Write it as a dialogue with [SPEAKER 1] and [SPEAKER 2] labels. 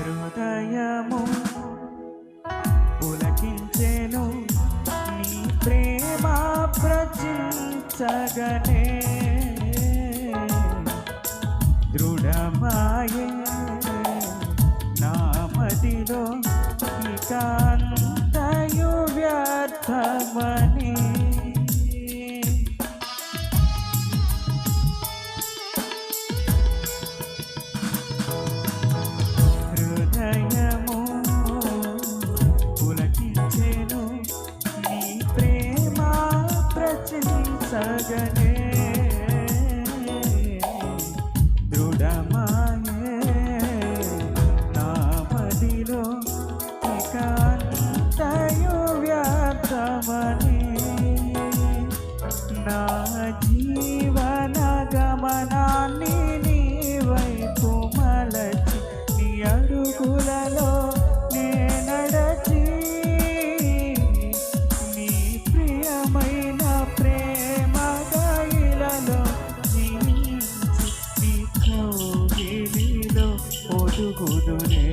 [SPEAKER 1] హృదయము పులకించెను నీ ప్రేమ ప్రచించగనే దృఢమాయే నామదిలో ఇక అంతయు వ్యర్థమని హృదయము పులకించెను నీ ప్రేమ ప్రచించగనే దృఢమాయే నామదిలో ఇక అంతయు వ్యర్థమని నా జీవన గమనాన్ని నీ వైపు మలచి నీ అడుగులలో నే నడచి నీ ప్రియమైన ప్రేమ గైలలో జీవించి నీ కౌగిలిలో ఒదుగుదునే